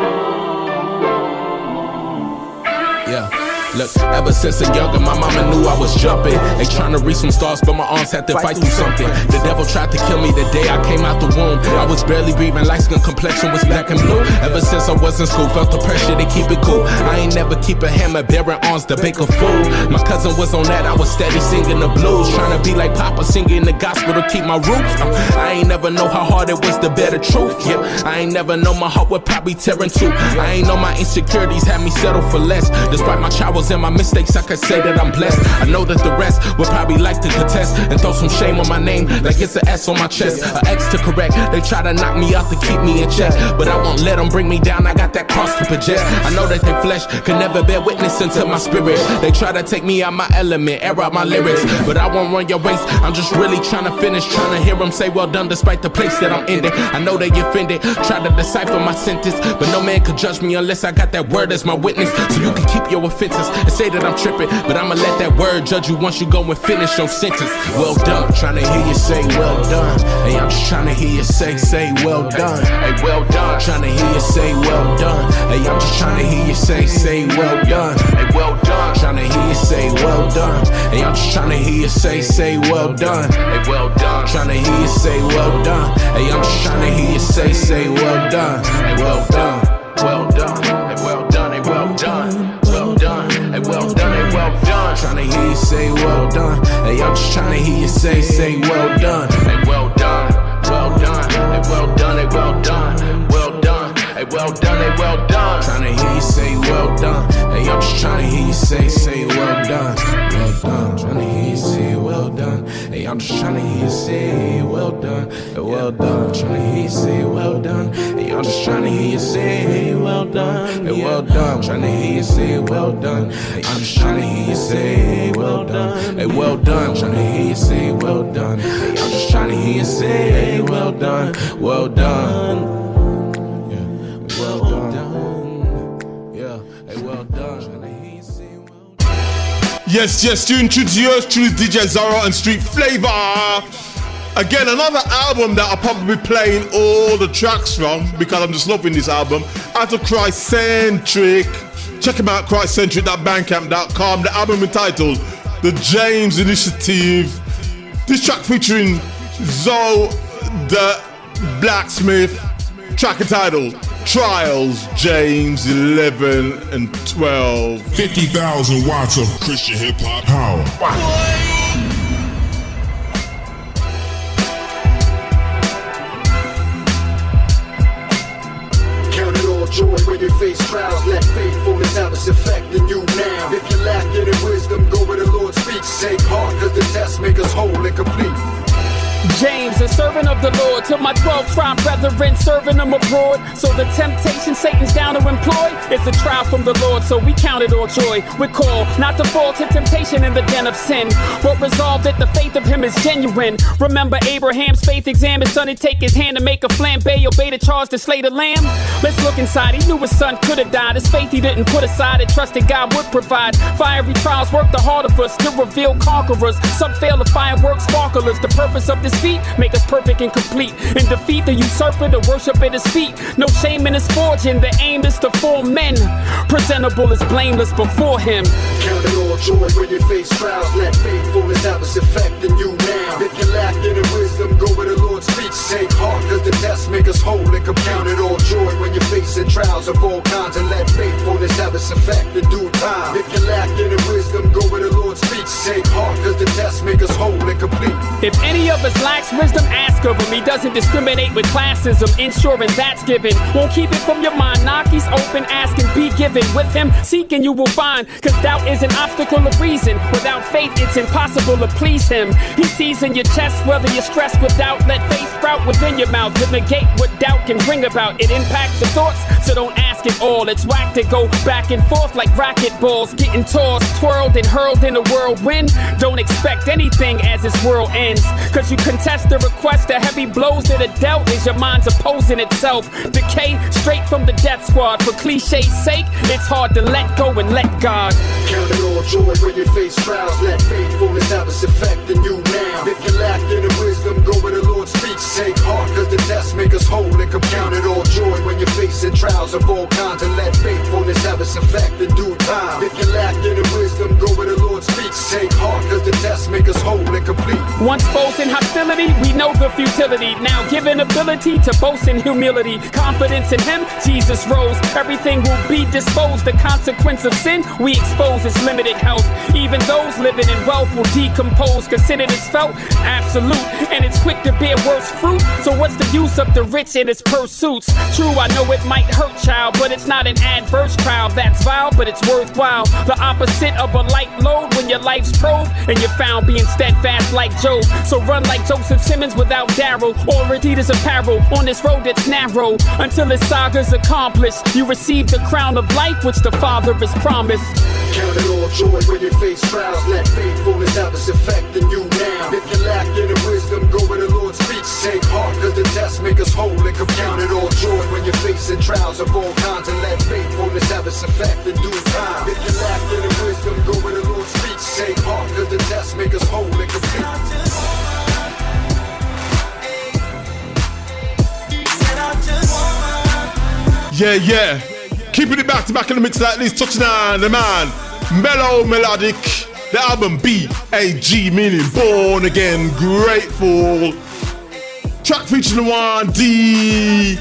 Yeah. Look, ever since a younger, my mama knew I was jumping. They trying to reach some stars, but my arms had to fight through something. The devil tried to kill me the day I came out the womb. I was barely breathing, light skin complexion was black and blue. Ever since I was in school, felt the pressure to keep it cool. I ain't never keep a hammer, bearing arms to bake a fool. My cousin was on that, I was steady singing the blues. Trying to be like Papa, singing the gospel to keep my roots. I ain't never know how hard it was to bear the truth. Yeah, I ain't never know my heart would probably tear in two. I ain't know my insecurities had me settle for less. Despite my travels and my mistakes, I could say that I'm blessed. I know that the rest would probably like to contest and throw some shame on my name like it's an S on my chest, an X to correct. They try to knock me out to keep me in check, but I won't let them bring me down. I got that cross to project. I know that their flesh can never bear witness into my spirit. They try to take me out my element, air out my lyrics, but I won't run your race. I'm just really trying to finish, trying to hear them say well done despite the place that I'm in it. I know they offended, try to decipher my sentence, but no man could judge me unless I got that word as my witness. So you can keep your offenses and say that I'm tripping, but I'ma let that word judge you once you go and finish your sentence. Well done, trying to hear you say well done. Hey, I'm just trying to hear you say well done. Hey, well done, trying to hear you say well done. Hey, I'm just trying to hear you say well done. Hey, well done, trying to hear you say well done. Hey, I'm just trying to hear you say well done. Hey, well done, trying to hear you say well done. Hey, I'm just trying to hear you say well done. Hey, well done, well done. Hey, well done, hey, well done. Well done, hey, well done, hey, well done. Trying to hear you say well done. Hey, I'm just trying to hear you say well done. Hey, well done, well done. Hey, well done, hey, well done. Well done, hey, well done, hey, well done. Trying to hear you say well done. Hey, I'm just trying to hear you say well done. Well done, trying to hear you say well done. Hey, I'm just trying to hear you say well done. Hey, well done, trying to hear you say well done. Hey, I'm just trying to hear you say well done. Hey, well done, trying to hear you say well done. Hey, I'm just trying to hear you say well done. Hey, well done, trying to hear you say well done. Hey, I'm just trying to hear you say well done. Well done. Yeah, well done. Yeah, hey, well done. Yes, you introduce yours through DJ Zorro and Street Flava. Again, another album that I'll probably be playing all the tracks from because I'm just loving this album. Out of Christcentric. Check him out, Christcentric.bandcamp.com. The album entitled The James Initiative. This track featuring Zorro, the Blacksmith. Track entitled Trials, James 11 and 12. 50,000 watts of Christian hip hop power. Count it all joy when you face trials. Let faithfulness have its effect in you now. If you lack any wisdom, go where the Lord speaks. Take heart, cause the test make us whole and complete. James, a servant of the Lord, to my 12 tribe brethren, serving them abroad. So the temptation Satan's down to employ, it's a trial from the Lord, so we count it all joy. We're called not to fall to temptation in the den of sin, but resolved that the faith of him is genuine. Remember Abraham's faith examined, son to take his hand to make a flambe, obey the charge to slay the lamb. Let's look inside, he knew his son could have died. His faith he didn't put aside, and trusted God would provide. Fiery trials work the heart of us to reveal conquerors. Some fail the fireworks sparklers. The purpose of this feast feet, make us perfect and complete. And defeat the usurper, the worship at his feet. No shame in his fortune, the aim is to form men. Presentable is blameless before him. Count it all joy when you face trials. Let faithfulness have its effect in you now. If you lack inner wisdom, go where the Lord speaks. Take heart, cause the tests make us whole. And count it all joy when you're facing trials of all kinds. And let faithfulness have its effect in due time. If you lack inner wisdom, go where the Lord speaks. Take heart, cause the tests make us whole and complete. If any of us lacks wisdom, ask of him. He doesn't discriminate with classism, ensuring that's given. Won't keep it from your mind, knock, he's open, ask and be given. With him, seeking you will find, cause doubt is an obstacle of reason. Without faith, it's impossible to please him. He sees in your chest whether you're stressed with doubt. Let faith sprout within your mouth to negate what doubt can bring about. It impacts the thoughts, so don't ask it all. It's whack to go back and forth like racket balls, getting tossed, twirled and hurled in a whirlwind. Don't expect anything as this world ends, cause you contest the request. The heavy blows that are dealt is your mind's opposing itself. Decay straight from the death squad. For cliche's sake, it's hard to let go and let God. Count it all joy when you face trials. Let faithfulness have its effect in you now. If you lack inner wisdom, go where the Lord speaks. Take heart, cause the tests make us whole. And count it all joy when you're facing trials of all kinds. And let faithfulness have its effect in due time. If you lack inner wisdom, go where the Lord speaks. Take heart, cause the tests make us whole and complete. Once foes in hostility, we know the futility. Now given ability to boast in humility. Confidence in him, Jesus rose. Everything will be disposed. The consequence of sin, we expose its limited health. Even those living in wealth will decompose. Considered as felt absolute, and it's quick to bear worse fruit. So what's the use of the rich in its pursuits? True, I know it might hurt, child, but it's not an adverse trial. That's vile, but it's worthwhile. The opposite of a light load when your life's probed and you're found being steadfast like Job. So run like Joseph Simmons without Darrow, or Adidas apparel on this road that's narrow. Until his saga's accomplished, you receive the crown of life which the Father has promised. Count it all joy when you face trials. Let faithfulness have its effect in you now. If you lack inner wisdom, go where the Lord speaks. Take heart, cause the tests make us whole. And count it all joy when you're facing trials of all kinds. And let faithfulness have its effect in due time. If you lack inner wisdom, go where the Lord speaks. Take heart, cause the tests make us whole and complete. Yeah. Keeping it back to back in the mix like this, touching on the man, Meloe Melodic. The album B-A-G, meaning born again, grateful. Track featuring the one, D.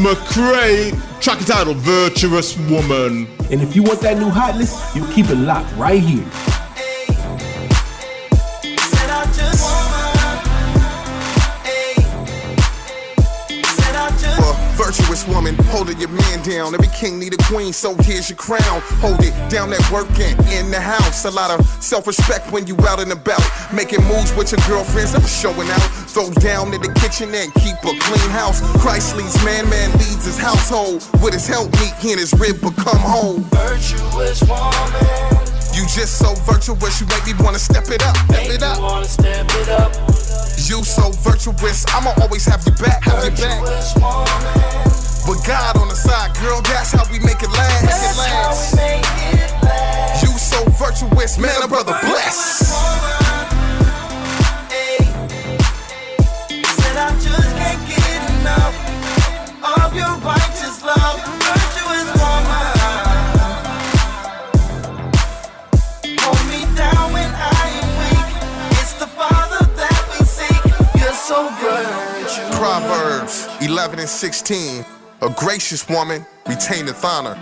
McCray. Track entitled Virtuous Woman. And if you want that new hotness, you keep it locked right here. Virtuous woman, holding your man down. Every king need a queen, so here's your crown. Hold it down at work and in the house. A lot of self-respect when you out and about. Making moves with your girlfriends, never showing out. Throw down in the kitchen and keep a clean house. Christ leads man leads his household. With his help meet, he and his rib become whole. Virtuous woman, you just so virtuous, you make me wanna step it up. You so virtuous, I'ma always have your back. Virtuous woman, but God on the side, girl, that's how we make it last. That's how we make it last. You so virtuous, man, a brother bless. Said I just can't get enough of your righteous love. Virtuous woman, hold me down when I am weak. It's the Father that we seek. You're so virtuous. Proverbs 11:16. A gracious woman retaineth honor,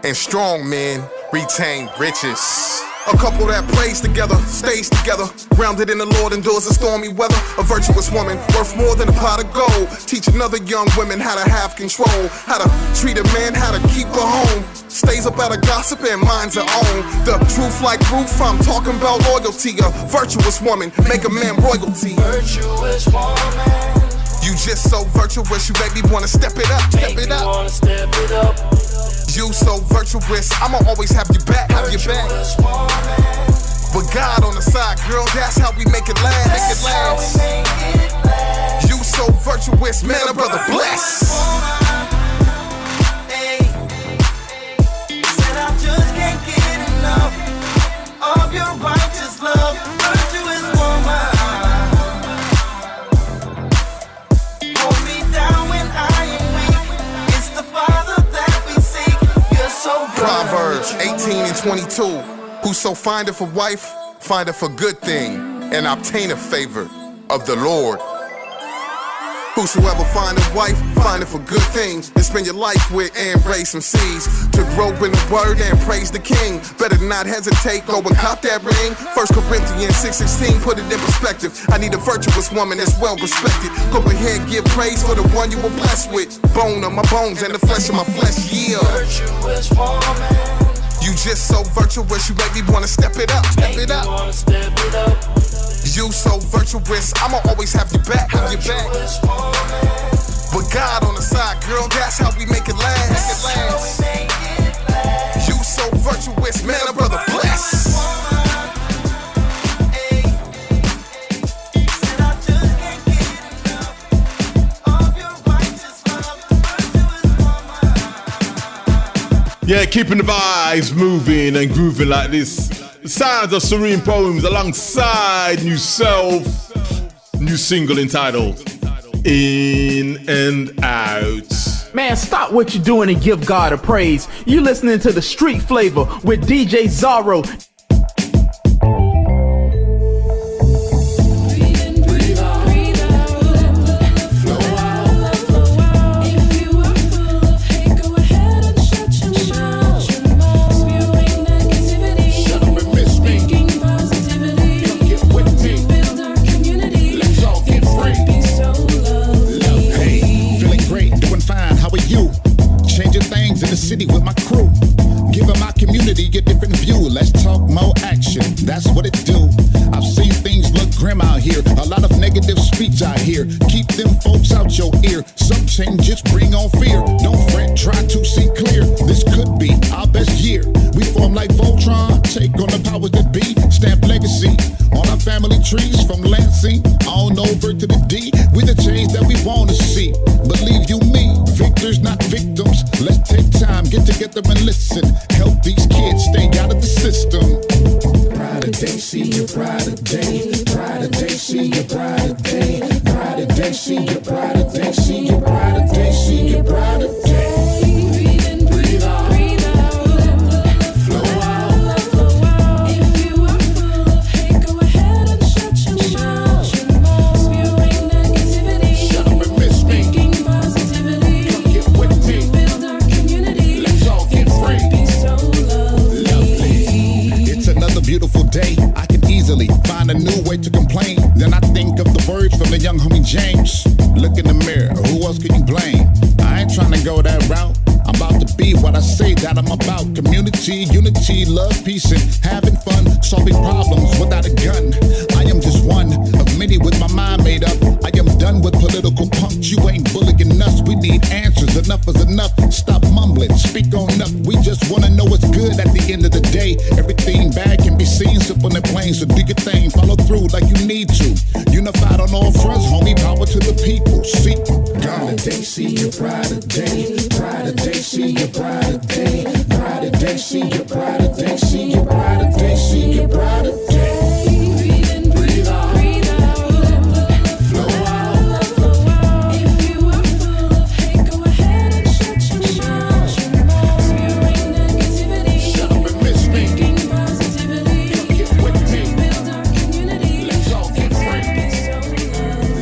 and strong men retain riches. A couple that plays together, stays together, grounded in the Lord, endures the stormy weather. A virtuous woman, worth more than a pot of gold. Teach another young woman how to have control, how to treat a man, how to keep a home. Stays up out of gossip and minds her own. The truth like proof, I'm talking about loyalty. A virtuous woman, make a man royalty. Virtuous woman, you just so virtuous, you make me wanna step it up. You so virtuous, I'ma always have your back. Woman, but God on the side, girl, that's how we make it last. You so virtuous, man, a brother bless. Said I just can't get enough of your righteous love. Virtuous woman, 18 and 22. Whoso findeth a wife, findeth a good thing, and obtaineth favor of the Lord. Whosoever find a wife, findeth a good thing, and spend your life with and raise some seeds. To grow in the word and praise the king. Better not hesitate, go and cop that ring. 1 Corinthians 6:16, put it in perspective. I need a virtuous woman that's well respected. Go ahead, give praise for the one you were blessed with. Bone of my bones and the flesh of my flesh, yeah. Virtuous woman. You just so virtuous, you make me wanna step it up, step it up. You so virtuous, I'ma always have your back, have your back. But God on the side, girl, that's how we make it last. You so virtuous, man, a brother bless. Yeah, keeping the vibes moving and grooving like this. The sounds of Sareem Poems alongside Newselph. New single entitled In and Out. Man, stop what you're doing and give God a praise. You listening to the Street Flavor with DJ Zorro. City with my crew, giving my community a different view. Let's talk more action, that's what it do. I've seen things look grim out here, a lot of negative speech I hear. Keep them folks out your ear, some changes bring on fear. Don't fret, try to see clear, this could be our best year. We form like Voltron, take on the powers that be. Stamp legacy on our family trees, from Lansing on over to the D. We the change that we wanna see, believe you me, victors not victims. Let's take time, get together and listen. Help these kids stay out of the system. Brighter day, see your brighter day. Brighter day, see your brighter day. Brighter day, see your brighter day. See your brighter day, see your brighter day. Breathe in, breathe out. Flow out. If you are full of hate, go ahead and shut your mouth. Spewing negativity. Shut up and miss me. Speaking positivity. Come get with me. Build our community. Let's all get free. Be so lovely. It's another beautiful day. I can easily find a new way to complain. Then I think of the words from the young homie James. Look in the mirror, who else can you blame? I ain't trying to go that route. I'm about to be what I say that I'm about. Community, unity, love, peace, and having fun. Solving problems without a gun. I am just one of many with my mind made up. I am done with political punks. You ain't bullying us. We need answers. Enough is enough. Stop mumbling. Speak on up. We just want to know what's good at the end of the day. Everything bad can be seen, simple and plain. So do your thing. Follow through like you need to. Unified on all fronts, homie. Power to the people. See, brighter day, see your brighter day. Brighter day, see your brighter day. Brighter day, see your brighter day. See your brighter day, see your brighter day. Breathe in, breathe out. Flow out. If you are full of hate, go ahead and shut your mouth. Spewing negativity. Shut up and miss me. Speaking positivity. Come get with me. Build our community. Let's all get free. Be so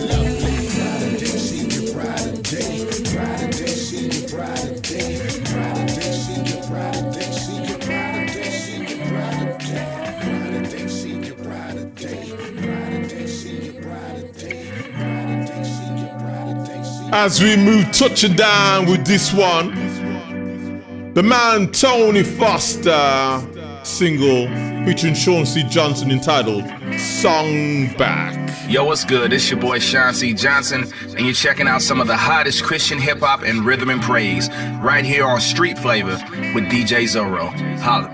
lovely. Brighter day, see your brighter day. Brighter day, see your brighter day. Brighter day, see your brighter day. See your brighter day, see your brighter day. Brighter day, see your brighter day. Brighter day, see your brighter day. Brighter day, see your brighter day. As we move touching down with this one, the man Tony Foster single featuring Sean C. Johnson entitled Song Back. Yo, what's good? It's your boy Sean C. Johnson, and you're checking out some of the hottest Christian hip hop and rhythm and praise right here on Street Flavor with DJ Zorro. Holla.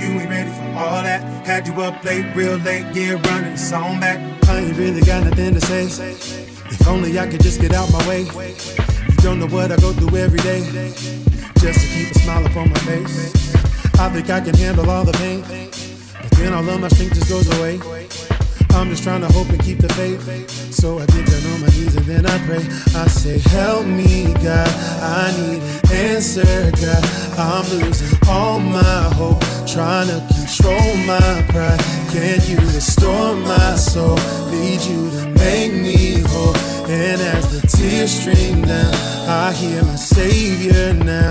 You ain't ready for all that. Had you up late, real late, yeah, running the song back. I ain't really got nothing to say. If only I could just get out my way. You don't know what I go through every day, just to keep a smile upon my face. I think I can handle all the pain, but then all of my strength just goes away. I'm just trying to hope and keep the faith. So I get down on my knees and then I pray. I say, help me, God. I need an answer, God. I'm losing all my hope, trying to control my pride. Can you restore my soul? Need you to make me whole. And as the tears stream down, I hear my Savior now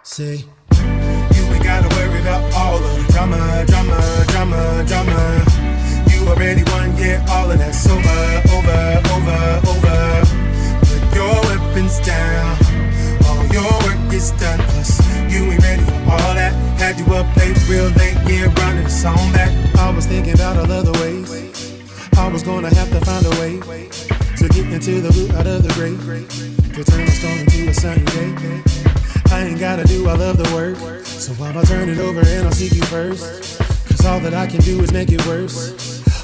say, you ain't gotta worry about all of the drama, drama, drama, drama. You already won, yeah, all of that's over. Put your weapons down, all your work is done. Plus, you ain't ready for all that. Had you up late, real late, yeah, running the song back. I was thinking about all other ways. I was gonna have to find a way to get into the root out of the grave, to turn my storm into a sunny day. I ain't gotta do all of the work, so I'ma turn it over and I'll seek you first. Cause all that I can do is make it worse.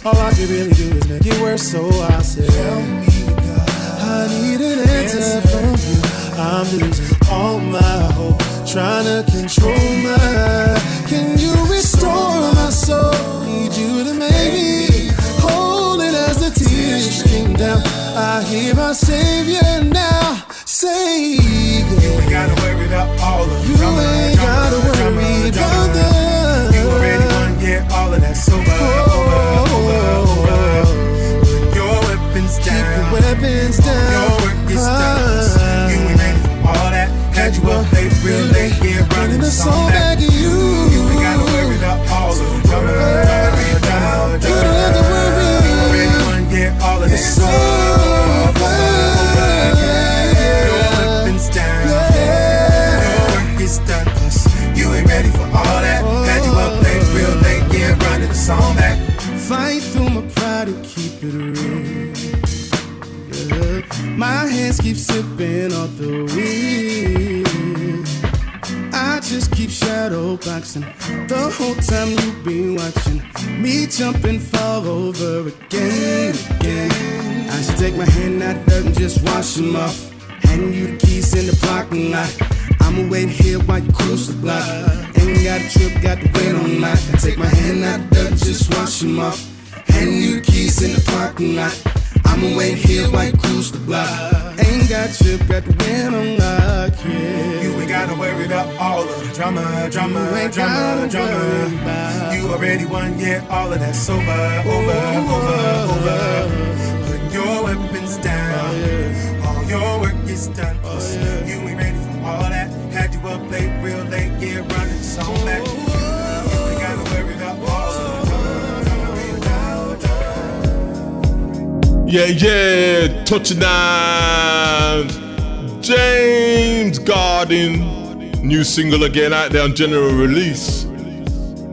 All I can really do is make it worse. So I said, help me, God. I need an answer from you. I'm losing all my hope, trying to control my. Can you restore my soul? Need you to make me whole. And as the tears stream down, I hear my Savior now say, you ain't gotta worry about all of the drama. You ain't gotta worry about that. You already won, yeah, all of that's over. Put your weapons down. Keep your weapons down. Your work is done. You ain't ready for all that. Had you up late, real late, yeah, running the song back. You ain't gotta worry about all of the drama. You don't have to worry. You already won, yeah, all of that's over. Down. Yeah. Your work is done. Plus, you ain't ready for all that. Had you up late, real late, yeah, running the song back. Fight through my pride to keep it real. Yeah. My hands keep slipping off the wheel. I just keep shadow boxing the whole time you been watching me jump and fall over again. I should take my hand out there and just wash them off. Handing you the keys in the parking lot. I'ma wait here while you cruise the block. Ain't got a trip, got the wait on lock. I take my hand out there and just wash them off. Handing you the keys in the parking lot. I'ma wait here while you cruise the block. Ain't got a trip, got the wait on lock. Yeah. You ain't gotta worry about all of the drama. You already won, yeah, all of that's over. Put your weapons down. Your work is done. You ain't ready for all that. Had you up late, real late, yeah, running the song back. You ain't gotta worry about all of Yeah, touching down. James Garden, new single again out there on general release.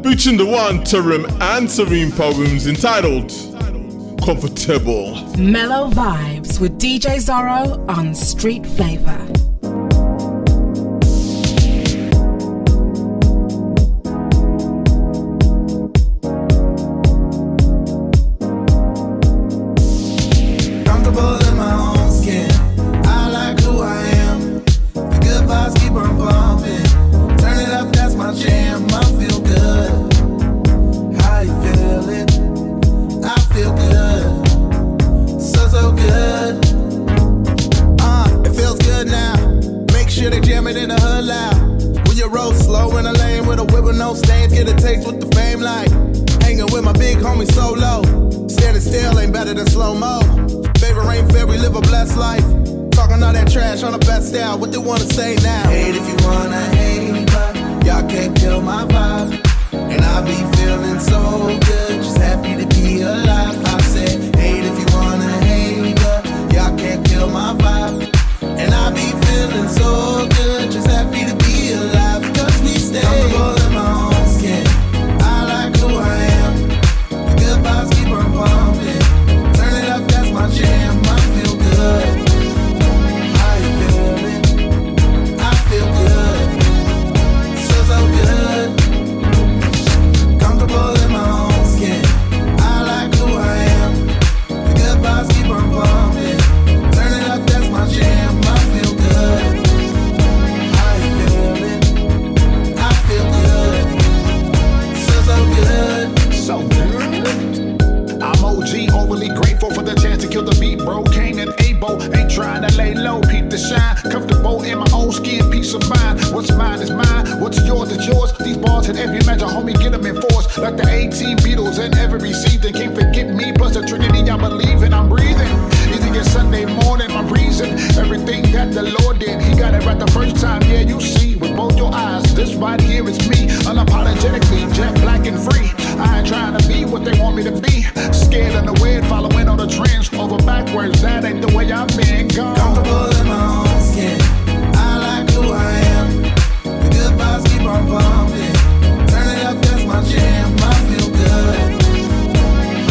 Featuring the one Tarim and Sareem poems entitled Comfortable. Mellow vibes with DJ Zorro on Street Flavor. Comfortable in my own skin. I like who I am. The good vibes keep on pumping. Turn it up, that's my jam. I feel good. How you feeling? I feel good. So good. It feels good now. Make sure they jam it in the hood loud. When you roll slow in a lane with a whip with no stains, get a taste with the fame like hanging with my big homie solo. Standing still ain't better than slow-mo. Favorite ain't fair, we live a blessed life. Talking all that trash on the best style. What they wanna say now? Hate if you wanna hate, but y'all can't kill my vibe. And I be feeling so good, just happy to be alive. I said, hate if you wanna hate, but y'all can't kill my vibe. And I be feeling so good, just happy to be alive. Cause we stay comfortable in my own skin. I like who I am. The good vibes keep on pumping. Turn it up, that's my jam. I feel good. How you feeling? I feel good. So good. Comfortable in my own skin. I like who I am. The good vibes keep on pumping. Turn it up, that's my jam. I feel good. in my own skin, peace of mind. What's mine is mine, what's yours is yours. These bars hit every measure, homie, get them in force. Like the 18 Beatles in every season. Can't forget me, plus the Trinity I believe in, I'm breathing. Easy as Sunday morning, my reason. Everything that the Lord did, he got it right the first time. Yeah, you see with both your eyes. This right here is me, unapologetically jet black and free. I ain't trying to be what they want me to be. Scared and aware, following all the trends over backwards. That ain't the way I've been gone. Comfortable in my own skin. I like who I am. The good vibes keep on pumping. Turn it up, that's my jam. I feel good.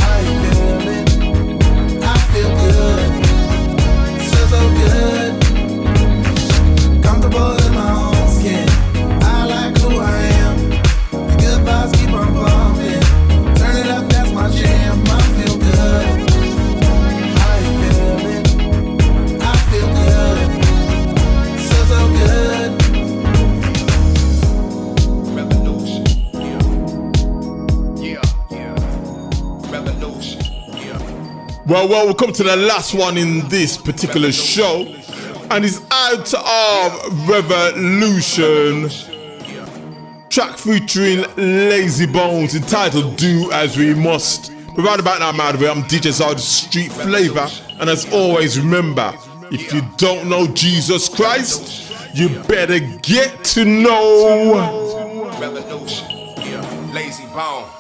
How you feeling? I feel good. So good. Comfortable in my own skin. I like who I am. The good vibes keep on pumping. Turn it up, that's my jam. I feel good. How you feeling? I feel good. So good. Revolution, yeah. Revolution, yeah. Well, welcome to the last one in this particular show, and it's Out of Revolution, track featuring Lazy Bones entitled Do As We Must. But right about now, man, I'm DJ Zorro, Street Flavor, and as always, remember, if you don't know Jesus Christ, you better get to know. Revolution, yeah. Lazy Bone.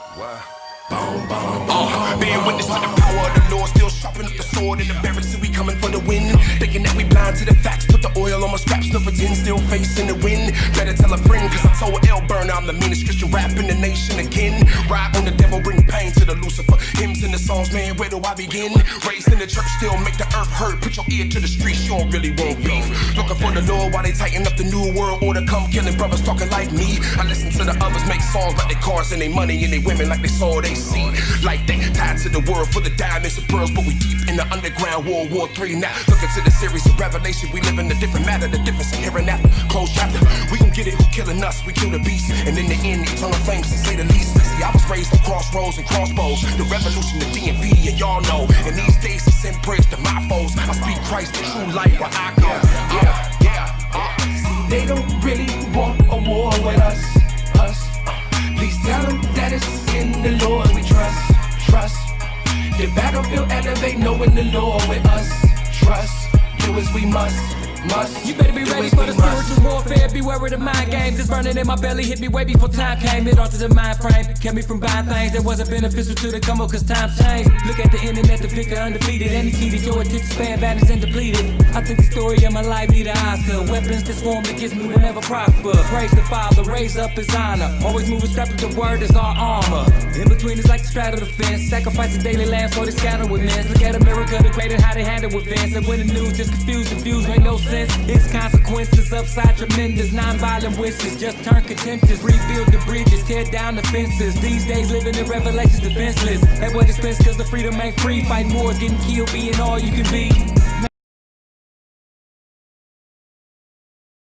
Being witness to the power of the Lord, still sharpening up the sword in the barracks, so we coming for the win. Thinking that we blind to the facts, put the oil on my straps, no pretend, still facing the wind. Better tell a friend, cause I told L Burner I'm the meanest Christian rap in the nation again. Ride on the devil, bring pain to the Lucifer. Hymns and the songs, man, where do I begin? Raised in the church, still make the earth hurt. Put your ear to the streets, you don't really want beef. Looking for the Lord while they tighten up the new world order. Come killing brothers talking like me. I listen to the others make songs like they cars and they money and they women like they saw they see. Like they tied to the world full of diamonds and pearls, but we deep in the underground World War III now. Looking to the series of Revelation, we live in a different matter. The difference in here and after, close chapter. We gon' get it, who killing us, we kill the beast. And in the end, eternal flames to say the least. See, I was raised on crossroads and crossbows. The revolution, the DMV, and y'all know. And these days, I send prayers to my foes. I speak Christ, the true light where I go. See, they don't really want a war with us. Please tell them that it's in the Lord we trust. The battlefield elevate, knowing the Lord with us. Trust, do as we must. You better be ready for the spiritual warfare. Beware of the mind games. It's burning in my belly. Hit me way before time came. It altered the mind frame. Kept me from buying things that wasn't beneficial to the come up, cause times change. Look at the internet, the vicar undefeated. And he cheated, your attention span vanished and depleted. I took the story of my life, need an Oscar. Weapons that swarm against me will never prosper. Praise the Father, raise up his honor. Always moving strapped with the word is our armor. In between is like the straddle the fence. Sacrificing daily lambs for the scatter with men. Look at America, the great and how they handle events. And when the news just confused, the views make no sense. Its consequences upside tremendous. Non-violent wishes just turn contentious. Rebuild the bridges, tear down the fences. These days living in revelations defenseless. At what expense, cause the freedom ain't free. Fighting wars, getting killed, being all you can be.